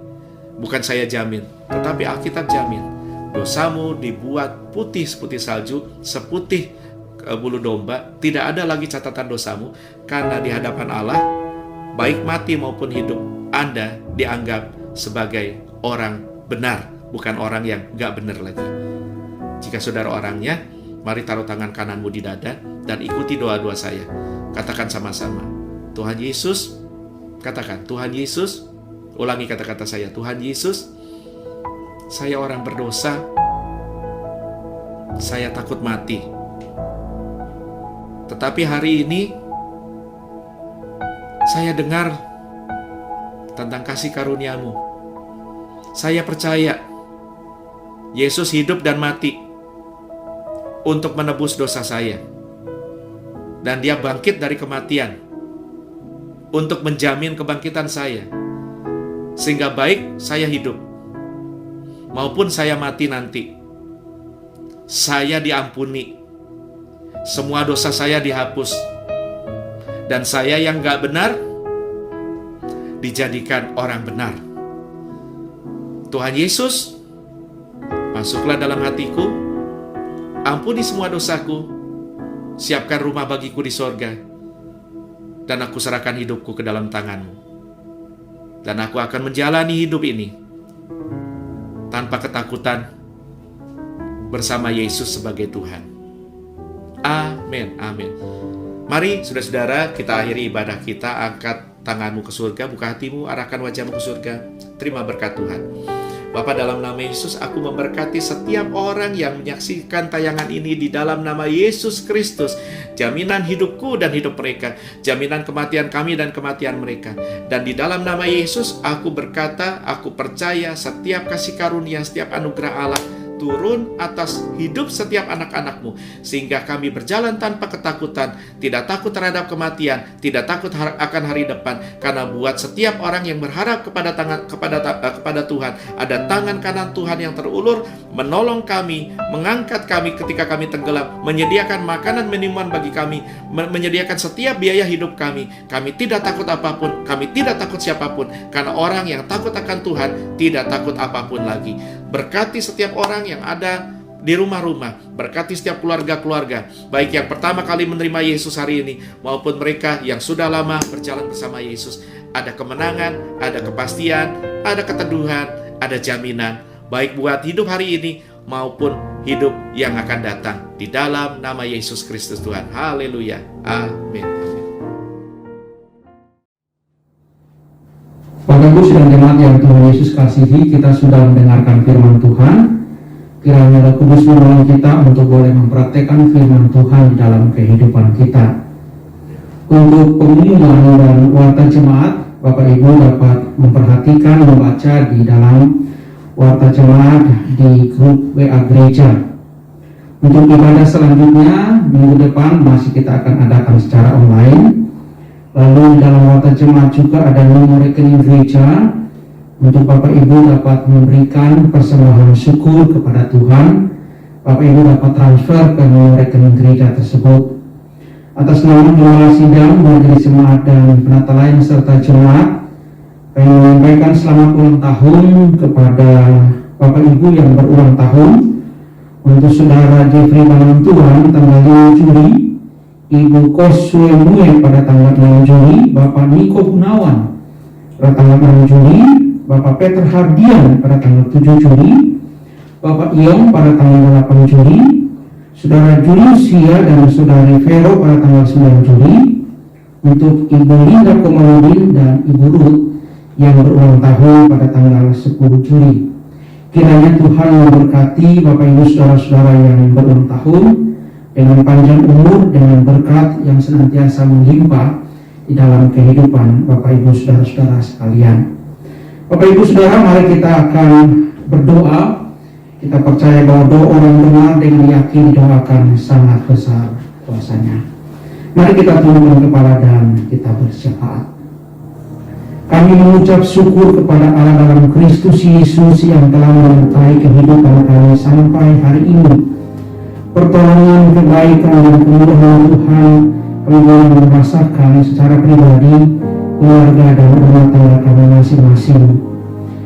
bukan saya jamin, tetapi Alkitab jamin, dosamu dibuat putih seperti salju, seputih bulu domba. Tidak ada lagi catatan dosamu, karena di hadapan Allah, baik mati maupun hidup, Anda dianggap sebagai orang benar, bukan orang yang gak benar lagi. Jika saudara orangnya, mari taruh tangan kananmu di dada dan ikuti doa-doa saya. Katakan sama-sama, Tuhan Yesus. Katakan, Tuhan Yesus. Ulangi kata-kata saya, Tuhan Yesus, saya orang berdosa, saya takut mati. Tetapi hari ini, saya dengar tentang kasih karunia-Mu. Saya percaya Yesus hidup dan mati untuk menebus dosa saya. Dan Dia bangkit dari kematian untuk menjamin kebangkitan saya. Sehingga baik saya hidup maupun saya mati nanti, saya diampuni. Semua dosa saya dihapus. Dan saya yang gak benar dijadikan orang benar. Tuhan Yesus, masuklah dalam hatiku, ampuni semua dosaku, siapkan rumah bagiku di sorga, dan aku serahkan hidupku ke dalam tangan-Mu. Dan aku akan menjalani hidup ini tanpa ketakutan bersama Yesus sebagai Tuhan. Amin, amin. Mari saudara-saudara, kita akhiri ibadah kita. Angkat tanganmu ke surga, buka hatimu, arahkan wajahmu ke surga. Terima berkat Tuhan. Bapa, dalam nama Yesus, aku memberkati setiap orang yang menyaksikan tayangan ini di dalam nama Yesus Kristus. Jaminan hidupku dan hidup mereka, jaminan kematian kami dan kematian mereka. Dan di dalam nama Yesus, aku berkata, aku percaya setiap kasih karunia, setiap anugerah Allah turun atas hidup setiap anak-anak-Mu, sehingga kami berjalan tanpa ketakutan, tidak takut terhadap kematian, tidak takut akan hari depan, karena buat setiap orang yang berharap kepada Tuhan, ada tangan kanan Tuhan yang terulur, menolong kami, mengangkat kami ketika kami tenggelam, menyediakan makanan minuman bagi kami, menyediakan setiap biaya hidup kami. Kami tidak takut apapun, kami tidak takut siapapun, karena orang yang takut akan Tuhan tidak takut apapun lagi. Berkati setiap orang yang ada di rumah-rumah, berkati setiap keluarga-keluarga, baik yang pertama kali menerima Yesus hari ini maupun mereka yang sudah lama berjalan bersama Yesus. Ada kemenangan, ada kepastian, ada keteduhan, ada jaminan, baik buat hidup hari ini maupun hidup yang akan datang, di dalam nama Yesus Kristus Tuhan. Haleluya, amin. Bapak Ibu sedang jemaat yang Tuhan Yesus kasihi, kita sudah mendengarkan firman Tuhan. Kiranya Roh Kudus menolong kita untuk boleh mempraktekkan firman Tuhan di dalam kehidupan kita. Untuk pengumuman dan warta jemaat, Bapak Ibu dapat memperhatikan, membaca di dalam warta jemaat di grup WA gereja. Untuk ibadah selanjutnya, minggu depan masih kita akan adakan secara online. Lalu di dalam warta jemaat juga ada nomor rekening gereja untuk Bapak Ibu dapat memberikan persembahan syukur kepada Tuhan. Bapak Ibu dapat transfer ke nomor rekening gereja tersebut. Atas nama Gembala Sidang, Majelis Jemaat dan penata lain serta jemaat, kami menyampaikan selamat ulang tahun kepada Bapak Ibu yang berulang tahun. Untuk Saudara Jeffrey Bantuan tanggal 5 Juli, Ibu Kosue Mue pada tanggal 6 Juli, Bapak Niko Gunawan pada tanggal 6 Juli, Bapak Peter Hardian pada tanggal 7 Juli, Bapak Iong pada tanggal 8 Juli, Saudara Juliusia dan Saudari Vero pada tanggal 9 Juli, untuk Ibu Linda Komarudin dan Ibu Ruth yang berulang tahun pada tanggal 10 Juli. Kiranya Tuhan memberkati Bapak Ibu Saudara-saudara yang berulang tahun dengan panjang umur, dengan berkat yang senantiasa melimpah di dalam kehidupan Bapak Ibu Saudara-saudara sekalian. Bapak Ibu Saudara, mari kita akan berdoa. Kita percaya bahwa doa orang benar dengan yakin doakan sangat besar kuasanya. Mari kita tundukkan kepala dan kita bersyafaat. Kami mengucap syukur kepada Allah dalam Kristus Yesus yang telah menyertai kehidupan kami sampai hari ini. Pertolongan, kebaikan, dan kemurahan Tuhan kami boleh merasakan secara pribadi, keluarga, dan rumah tangga kami masing-masing.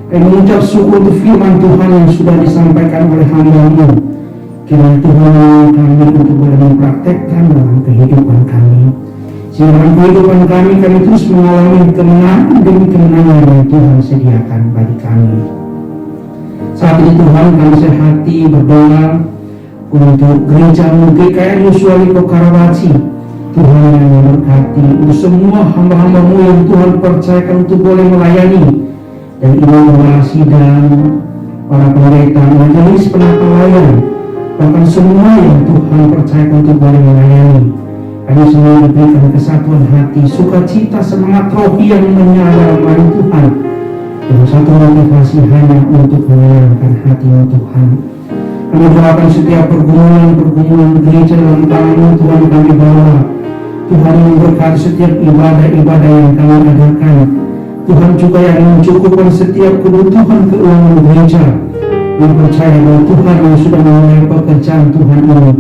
Kami mengucap syukur untuk firman Tuhan yang sudah disampaikan oleh hamba-Mu. Kiranya Tuhan kami untuk boleh mempraktekkan dalam kehidupan kami. Sehingga dalam kehidupan kami terus mengalami kemenangan demi kemenangan yang Tuhan sediakan bagi kami. Saat ini Tuhan kami sehati berdoa untuk gereja-Mu GKR Yosua Lipo Karawaci. Tuhan yang memberkati untuk semua hamba-hamba-Mu yang Tuhan percayakan untuk boleh melayani. Dan Ibu Gembala Sidang, para pendeta, majelis penata layan, bahkan semua yang Tuhan percayakan untuk boleh melayani. Kami semua diberikan kesatuan hati, sukacita, semangat rohi yang menyala dalam Tuhan, dan satu motivasi hanya untuk menyenangkan hati Tuhan. Kami doakan setiap pergumulan gereja dalam tangan Tuhan kami bawa. Tuhan yang memberkati setiap ibadah-ibadah yang kami adakan. Tuhan juga yang mencukupkan setiap kebutuhan keuangan gereja. Yang percaya bahwa Tuhan yang sudah memulai pekerjaan Tuhan ini,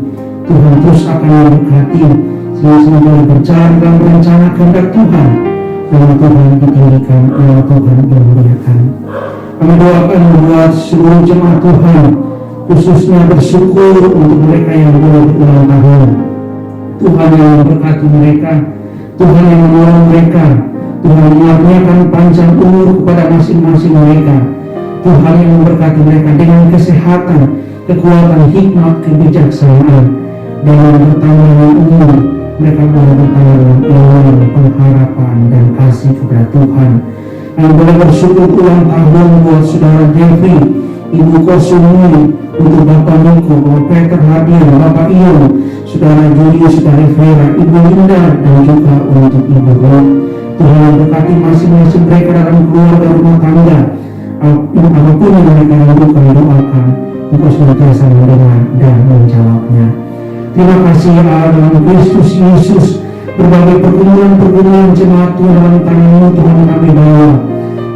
Tuhan terus akan memberkati sehingga semua berjalan dalam rencana kehendak Tuhan. Nama Tuhan ditinggikan, nama Tuhan dimuliakan. Kami doakan buat seluruh jemaat Tuhan, khususnya bersyukur untuk mereka yang boleh berulang tahun. Tuhan yang memberkati mereka, Tuhan yang menolong mereka, Tuhan mengaruniakan panjang umur kepada masing-masing mereka. Tuhan yang memberkati mereka dengan kesehatan, kekuatan, hikmat, kebijaksanaan. Dengan bertambah dengan umur, mereka boleh bertambah dengan iman, pengharapan, dan kasih kepada Tuhan. Yang boleh bersyukur ulang tahun buat Saudara Jeffrey, Ibu Kosumi, untuk Bapak Niko, Bapak Peter Hadian, Bapak Ion, Saudara Julius, Saudara Vera, Ibu Linda, dan juga untuk Ibu Ruth. Tuhan berkati masing-masing mereka dalam keluarga rumah tangga. Apapun yang mereka lakukan, doakan Engkau senantiasa mendengar dan menjawabnya. Terima kasih ya Allah, dalam Kristus Yesus berbagai pergumulan jemaat Tuhan dalam tangan-Mu Tuhan kami bawa.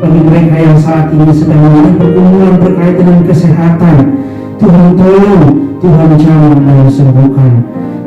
Bagi mereka yang saat ini sedang mengalami pergumulan berkait dengan kesehatan, Tuhan tolong, Tuhan jamah dan sembuhkan.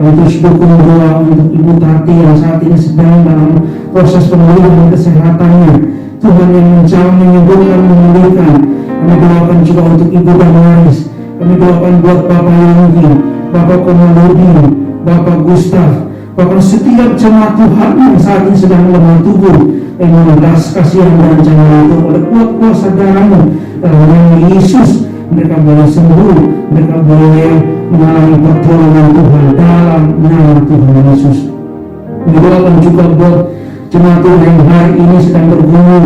Terus dukung doa untuk Ibu Tati yang saat ini sedang dalam proses pemulihan kesehatannya. Tuhan yang menjamah, menyembuhkan, memulihkan. Kami doakan juga untuk Ibu Damaris. Kami doakan buat Bapak Yonggi, Bapak Komaludin, Bapak Gustaf, bahkan setiap jemaat Tuhan yang saat ini sedang lemah tubuh. Belas kasihan dan jangan itu oleh kuat kuasa darah-Mu dalam nama Yesus. Mereka boleh sembuh, mereka boleh mengalami pertolongan Tuhan dalam nama Tuhan Yesus. Doakan juga buat jemaat Tuhan yang hari ini sedang bergumul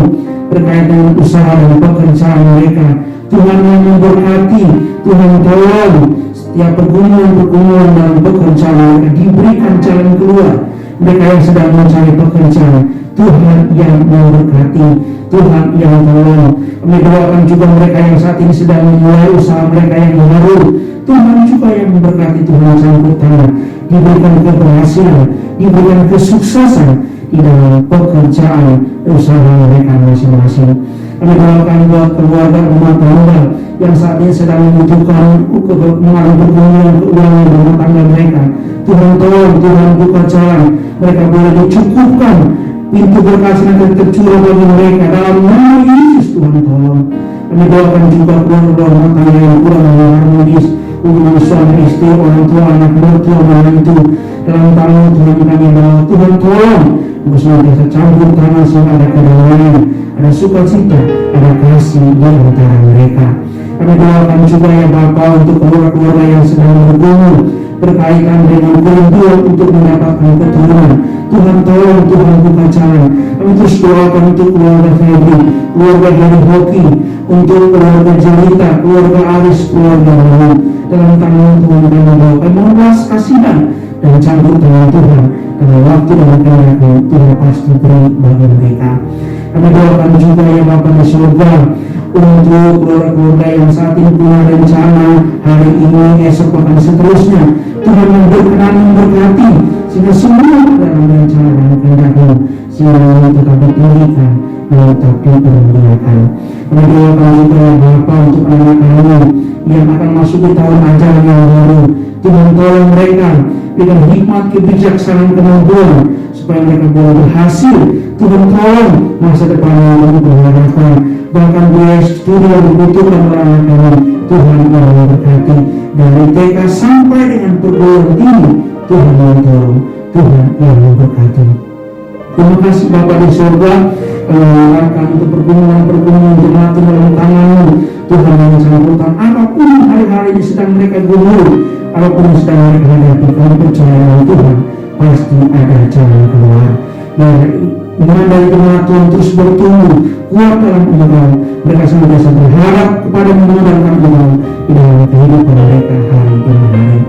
berkait dengan usaha dan pekerjaan mereka. Tuhan yang memberkati, Tuhan tolong setiap pergumulan dalam pekerjaan mereka, diberikan jalan keluar. Mereka yang sedang mencari pekerjaan, Tuhan yang memberkati, Tuhan yang tolong. Kami doakan juga mereka yang saat ini sedang memulai usaha mereka yang baru. Tuhan juga yang memberkati, Tuhan campur tangan, diberikan keberhasilan, diberikan kesuksesan di dalam pekerjaan usaha mereka masing-masing. Kami doakan buat keluarga rumah tangga yang saat ini sedang membutuhkan mengalami pergumulan keuangan rumah tangga mereka. Tuhan tolong, Tuhan buka jalan, mereka boleh dicukupkan, pintu berkah akan tercurah bagi mereka dalam nama Yesus. Tuhan tolong. Kami doakan juga keluarga rumah tangga yang kurang harmonis, hubungan suami istri, orang tua, anak, mertua, menantu, dalam tangan Tuhan kami bawa. Tuhan tolong, untuk senantiasa campur tangan sehingga ada kedamaian, ada sukacita, ada kasih di antara mereka. Kami doakan juga ya Bapa untuk keluarga-keluarga yang sedang bergumul berkaitan dengan kerinduan untuk mendapatkan keturunan. Tuhan tolong, Tuhan buka jalan. Kami terus doakan untuk keluarga Febri, keluarga dari Hoki, untuk keluarga Jelita, keluarga Aris, keluarga Lalu. Dalam tangan Tuhan kami bawa. Kami mohon belas kasihan dan campur tangan Tuhan. Dalam waktu dan kehendak Tuhan pasti beri bagi mereka. Kami doakan juga ya Bapa di surga untuk keluarga-keluarga yang saat ini punya rencana hari ini, esok, bahkan seterusnya. Tuhan yang berkenan memberkati sehingga semua dalam rencana dan kehendak-Mu sehingga tetap ditinggikan dan tetap dipermuliakan. Kami doakan juga ya Bapa untuk anak kami yang akan masuk di tahun ajaran yang baru. Tuhan tolong mereka dengan hikmat, kebijaksanaan, kemampuan supaya mereka boleh berhasil. Tuhan tolong masa depan yang berharapan, bahkan biaya studi yang dibutuhkan oleh anak kami. Tuhan yang memberkati dari TK sampai dengan perguruan tinggi. Tuhan yang tolong, Tuhan yang memberkati. Terima kasih Bapa di surga, mengarahkan untuk pergumulan jemaat dalam tangan-Mu. Tuhan yang mencampurkan apapun hari-hari ini sedang mereka gumul, apapun yang sedang mereka hadapi, kami percaya dengan Tuhan pasti ada jalan keluar. Iman dari jemaat Tuhan terus bertumbuh kuat dalam iman. Mereka senantiasa berharap kepada Mu dan Kami di dalam kehidupan mereka hari demi hari.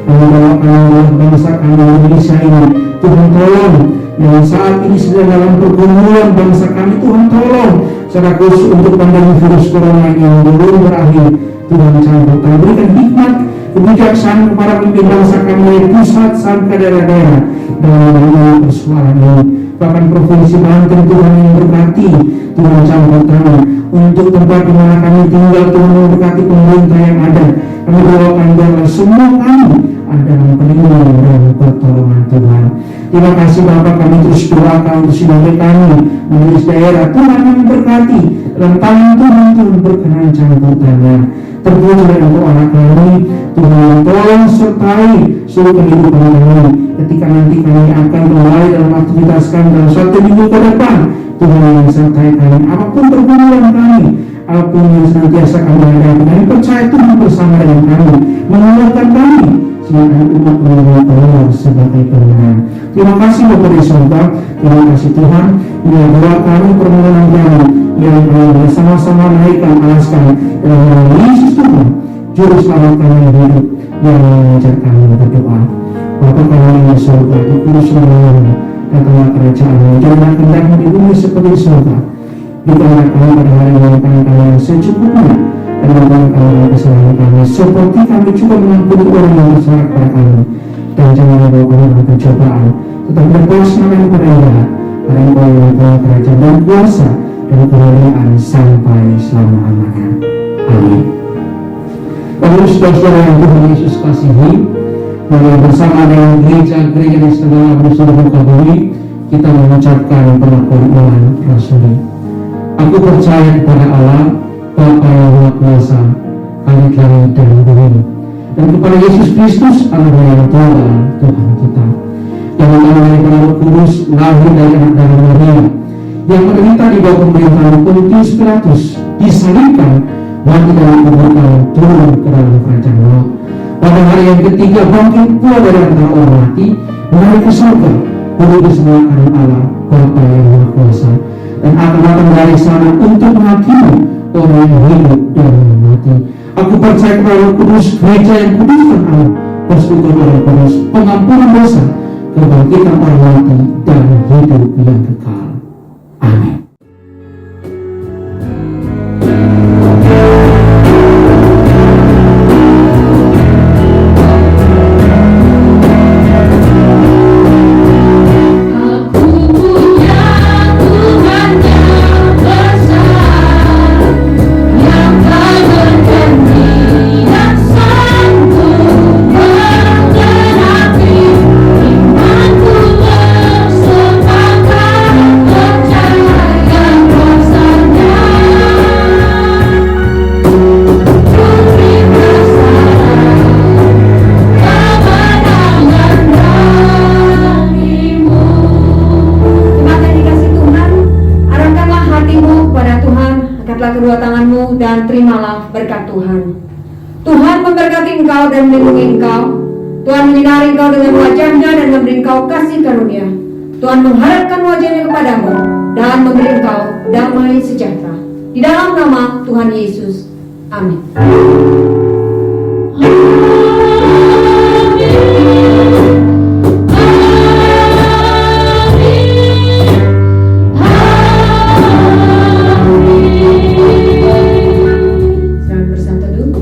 Kami doakan bangsa kami Indonesia ini, Tuhan tolong. Yang saat ini sedang dalam pergumulan bangsa kami, Tuhan tolong. Secara khusus untuk pandemi virus corona yang belum berakhir, Tuhan campurkan, berikan hikmat, kebijaksanaan kepada pemimpin bangsa kami dari pusat sampai daerah-daerah dalam menangani persoalan ini. Bahkan provinsi Banten, Tuhan yang berkati, Tuhan campur tangan untuk tempat di mana kami tinggal. Tuhan memberkati pemerintah yang ada. Kami doakan biarlah semua kami ada dalam perlindungan dan pertolongan Tuhan. Terima kasih Bapak, kami terus doakan untuk saudara kami menulis daerah. Tuhan yang memberkati dalam tangan Tuhan, Tuhan berkenan campur tangan. Terpuji untuk anak kami, Tuhan tolong sertai seluruh kehidupan kami ketika nanti kami akan kembali dalam aktivitas kami dalam suatu minggu ke depan. Tuhan yang sertai kami apapun pergumulan kami, apapun yang senantiasa kami hadapi, kami percaya Tuhan bersama dengan kami, menguatkan kami sehingga umat menerima keluar sebagai pemenang. Terima kasih Bapa di surga, terima kasih Tuhan. Bila doa kami, permohonan kami yang kami bersama-sama naikkan, alaskan dalam nama Yesus Tuhan, Juru Selamat kami yang hidup, yang mengajar kami berdoa. Bapa kami yang di surga, dikudus namanya, datanglah kerajaan-Mu, jadilah kehendak-Mu di bumi seperti di surga. Berikanlah kami pada hari ini makan kami yang secukupnya, dan ampuni kami dan kesalahan kami, seperti kami juga mengampuni orang yang bersalah kepada kami. Dan jangan membawa kami dalam pencobaan, tetapi lepaskan kami dari yang jahat. Karena Engkau yang mempunyai kerajaan dan kuasa dan kemuliaan sampai selama-lamanya. Amin. Bapak saudara yang Tuhan Yesus kasihi, mari bersama dengan gereja-gereja di seluruh seluruh bumi kita mengucapkan pengakuan iman rasuli. Aku percaya kepada Allah, Bapa yang Maha Kuasa, Khalik langit dan bumi, dan kepada Yesus Kristus, Anak yang Tunggal, Tuhan kita, yang mengalami daripada Roh Kudus, lahir dari anak dari Maria, yang menderita di bawah pemerintahan Pontius Pilatus, disalibkan, mati dan dikuburkan, turun ke dalam kerajaan maut. Pada hari yang ketiga bangkit pula dari antara orang mati, naik ke surga, duduk di sebelah kanan Allah, Bapa yang Maha Kuasa, dan akan datang dari sana untuk menghakimi orang yang hidup dan yang mati. Aku percaya kepada Roh Kudus, gereja yang kudus dan Allah, persekutuan orang kudus, pengampunan dosa, kebangkitan orang mati, dan hidup yang kekal. Amin. Yang tak berkata engkau dan melindungi engkau. Tuhan menyinari engkau dengan wajahnya dan memberi engkau kasih karunia. Tuhan mengharapkan wajahnya kepadamu dan memberi engkau damai sejahtera. Di dalam nama Tuhan Yesus. Amin. Selamat bersama teduh.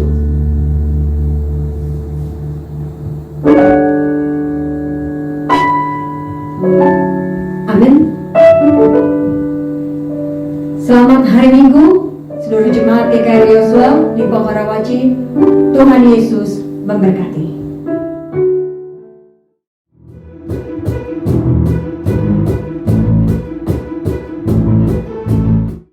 Amin. Selamat hari Minggu, seluruh jemaat GKRI Yosua di Karawaci. Tuhan Yesus memberkati.